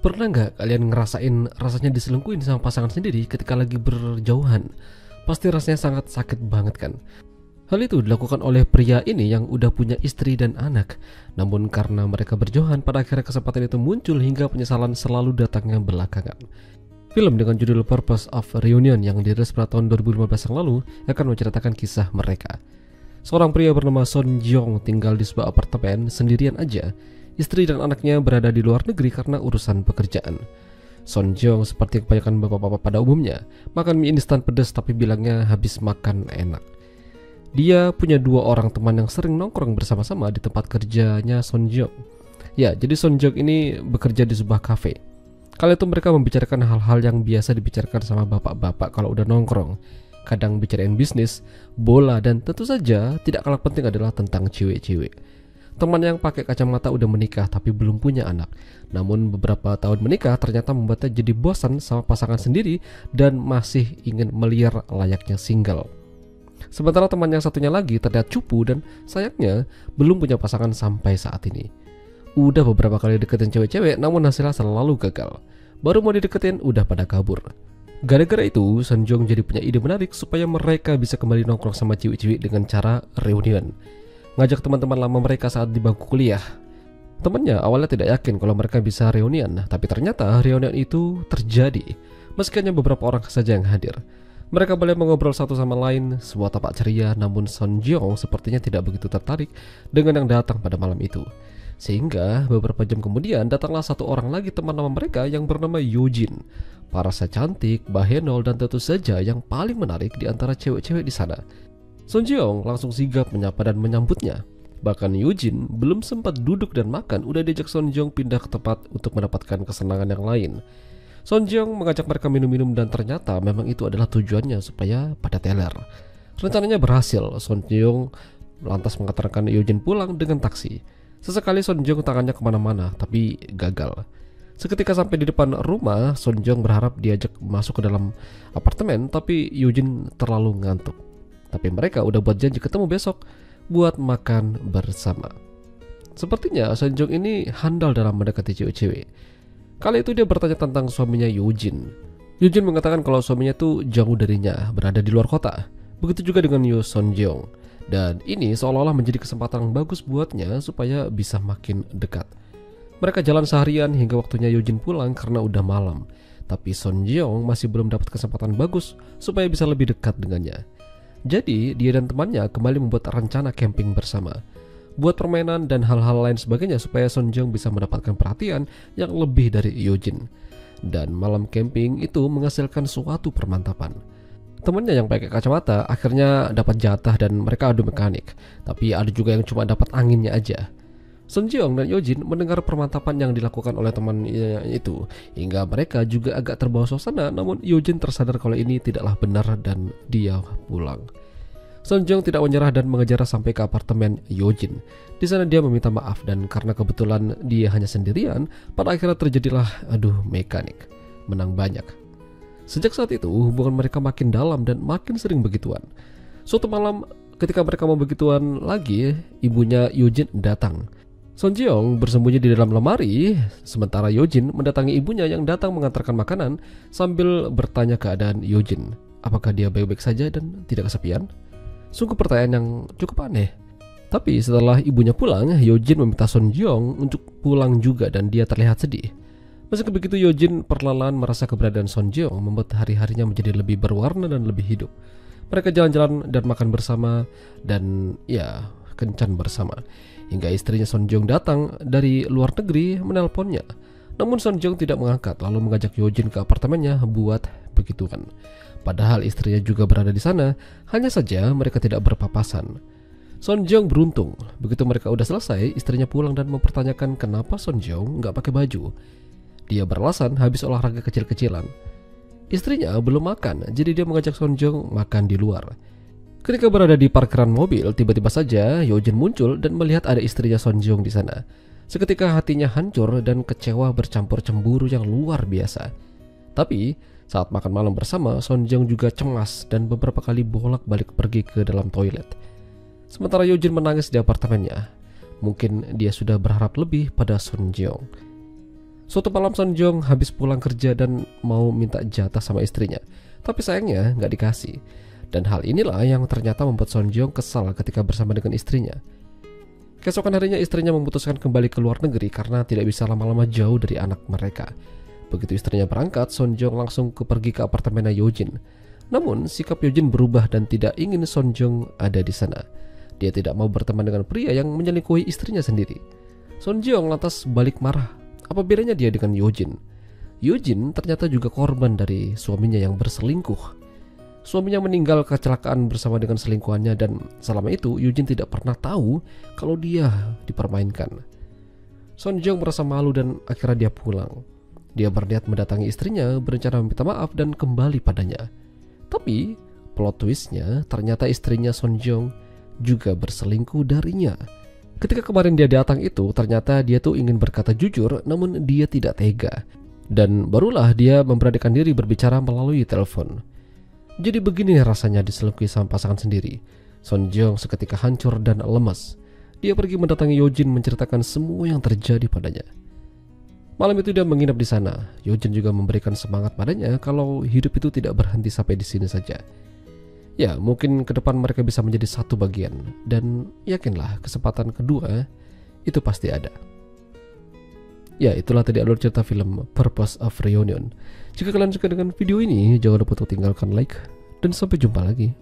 Pernah nggak kalian ngerasain rasanya diselingkuhin sama pasangan sendiri ketika lagi berjauhan? Pasti rasanya sangat sakit banget kan? Hal itu dilakukan oleh pria ini yang udah punya istri dan anak. Namun karena mereka berjauhan, pada akhirnya kesempatan itu muncul hingga penyesalan selalu datangnya belakangan. Film dengan judul Purpose of Reunion yang dirilis pada tahun 2015 yang lalu akan menceritakan kisah mereka. Seorang pria bernama Son Jeong tinggal di sebuah apartemen sendirian aja. Istri dan anaknya berada di luar negeri karena urusan pekerjaan. Son Jeong seperti kebanyakan bapak-bapak pada umumnya, makan mie instan pedas tapi bilangnya habis makan enak. Dia punya dua orang teman yang sering nongkrong bersama-sama di tempat kerjanya Son Jeong. Ya, jadi Son Jeong ini bekerja di sebuah kafe. Kala itu mereka membicarakan hal-hal yang biasa dibicarakan sama bapak-bapak kalau udah nongkrong. Kadang bicarain bisnis, bola, dan tentu saja tidak kalah penting adalah tentang cewek-cewek. Teman yang pakai kacamata udah menikah tapi belum punya anak. Namun beberapa tahun menikah ternyata membuatnya jadi bosan sama pasangan sendiri dan masih ingin meliar layaknya single. Sementara teman yang satunya lagi terlihat cupu dan sayangnya belum punya pasangan sampai saat ini. Udah beberapa kali deketin cewek-cewek namun hasilnya selalu gagal. Baru mau dideketin udah pada kabur. Gara-gara itu Son Jeong jadi punya ide menarik supaya mereka bisa kembali nongkrong sama cewek-cewek dengan cara reunian. Ngajak teman-teman lama mereka saat di bangku kuliah. Temannya awalnya tidak yakin kalau mereka bisa reunian, tapi ternyata reunian itu terjadi. Meski hanya beberapa orang saja yang hadir. Mereka boleh mengobrol satu sama lain, sebuah tapak ceria, namun Son Jeong sepertinya tidak begitu tertarik dengan yang datang pada malam itu. Sehingga beberapa jam kemudian datanglah satu orang lagi teman lama mereka yang bernama Yojin. Parasnya cantik, bahenol, dan tentu saja yang paling menarik di antara cewek-cewek di sana. Son Jeong langsung sigap menyapa dan menyambutnya. Bahkan Yojin belum sempat duduk dan makan, udah diajak Son Jeong pindah ke tempat untuk mendapatkan kesenangan yang lain. Son Jeong mengajak mereka minum-minum dan ternyata memang itu adalah tujuannya supaya pada teler. Rencananya berhasil, Son Jeong lantas mengantarkan Yojin pulang dengan taksi. Sesekali Son Jeong tangannya kemana-mana tapi gagal. Seketika sampai di depan rumah, Son Jeong berharap diajak masuk ke dalam apartemen tapi Yojin terlalu ngantuk. Tapi mereka udah buat janji ketemu besok buat makan bersama. Sepertinya Son Jeong ini handal dalam mendekati cewek-cewek. Kali itu dia bertanya tentang suaminya Yojin. Yojin mengatakan kalau suaminya tuh jauh darinya, berada di luar kota. Begitu juga dengan Son Jeong. Dan ini seolah-olah menjadi kesempatan yang bagus buatnya supaya bisa makin dekat. Mereka jalan seharian hingga waktunya Yojin pulang karena udah malam. Tapi Son Jeong masih belum dapat kesempatan bagus supaya bisa lebih dekat dengannya. Jadi dia dan temannya kembali membuat rencana camping bersama. Buat permainan dan hal-hal lain sebagainya supaya Son Jeong bisa mendapatkan perhatian yang lebih dari Yojin. Dan malam camping itu menghasilkan suatu permantapan. Temannya yang pakai kacamata akhirnya dapat jatah dan mereka adu mekanik. Tapi ada juga yang cuma dapat anginnya aja. Son Jeong dan Yojin mendengar permantapan yang dilakukan oleh temannya itu. Hingga mereka juga agak terbawa suasana, namun Yojin tersadar kalau ini tidaklah benar dan dia pulang. Son Jeong tidak menyerah dan mengejar sampai ke apartemen Yojin. Di sana dia meminta maaf dan karena kebetulan dia hanya sendirian, pada akhirnya terjadilah mekanik. Menang banyak. Sejak saat itu hubungan mereka makin dalam dan makin sering begituan. Suatu malam ketika mereka mau begituan lagi, ibunya Yojin datang. Son Jeong bersembunyi di dalam lemari, sementara Yojin mendatangi ibunya yang datang mengantarkan makanan sambil bertanya keadaan Yojin. Apakah dia baik-baik saja dan tidak kesepian? Sungguh pertanyaan yang cukup aneh. Tapi setelah ibunya pulang, Yojin meminta Son Jeong untuk pulang juga dan dia terlihat sedih. Meski begitu Yojin perlahan merasa keberadaan Son Jeong membuat hari-harinya menjadi lebih berwarna dan lebih hidup. Mereka jalan-jalan dan makan bersama dan ya kencan bersama. Hingga istrinya Son Jeong datang dari luar negeri menelponnya. Namun Son Jeong tidak mengangkat lalu mengajak Yojin ke apartemennya buat begituan. Padahal istrinya juga berada di sana, hanya saja mereka tidak berpapasan. Son Jeong beruntung, begitu mereka udah selesai, istrinya pulang dan mempertanyakan kenapa Son Jeong nggak pakai baju. Dia beralasan habis olahraga kecil-kecilan. Istrinya belum makan, jadi dia mengajak Son Jeong makan di luar. Ketika berada di parkiran mobil, tiba-tiba saja Yojin muncul dan melihat ada istrinya Son Jeong di sana. Seketika hatinya hancur dan kecewa bercampur cemburu yang luar biasa. Tapi saat makan malam bersama, Son Jeong juga cemas dan beberapa kali bolak-balik pergi ke dalam toilet. Sementara Yojin menangis di apartemennya. Mungkin dia sudah berharap lebih pada Son Jeong. Suatu malam Son Jong habis pulang kerja dan mau minta jatah sama istrinya, tapi sayangnya nggak dikasih. Dan hal inilah yang ternyata membuat Son Jong kesal ketika bersama dengan istrinya. Keesokan harinya istrinya memutuskan kembali ke luar negeri karena tidak bisa lama-lama jauh dari anak mereka. Begitu istrinya berangkat, Son Jong langsung pergi ke apartemennya Yojin. Namun sikap Yojin berubah dan tidak ingin Son Jong ada di sana. Dia tidak mau berteman dengan pria yang menyelingkuhi istrinya sendiri. Son Jong lantas balik marah. Apa bedanya dia dengan Yojin? Yojin ternyata juga korban dari suaminya yang berselingkuh. Suaminya meninggal kecelakaan bersama dengan selingkuhannya dan selama itu Yojin tidak pernah tahu kalau dia dipermainkan. Son Jong merasa malu dan akhirnya dia pulang. Dia berniat mendatangi istrinya, berencana meminta maaf dan kembali padanya. Tapi plot twistnya ternyata istrinya Son Jong juga berselingkuh darinya. Ketika kemarin dia datang itu, ternyata dia tuh ingin berkata jujur, namun dia tidak tega. Dan barulah dia memberanikan diri berbicara melalui telepon. Jadi begini rasanya diselingkuhi sama pasangan sendiri. Son Jong seketika hancur dan lemas. Dia pergi mendatangi Yojin menceritakan semua yang terjadi padanya. Malam itu dia menginap di sana. Yojin juga memberikan semangat padanya kalau hidup itu tidak berhenti sampai di sini saja. Ya, mungkin ke depan mereka bisa menjadi satu bagian. Dan yakinlah kesempatan kedua itu pasti ada. Ya, itulah tadi alur cerita film Purpose of Reunion. Jika kalian suka dengan video ini, jangan lupa untuk tinggalkan like. Dan sampai jumpa lagi.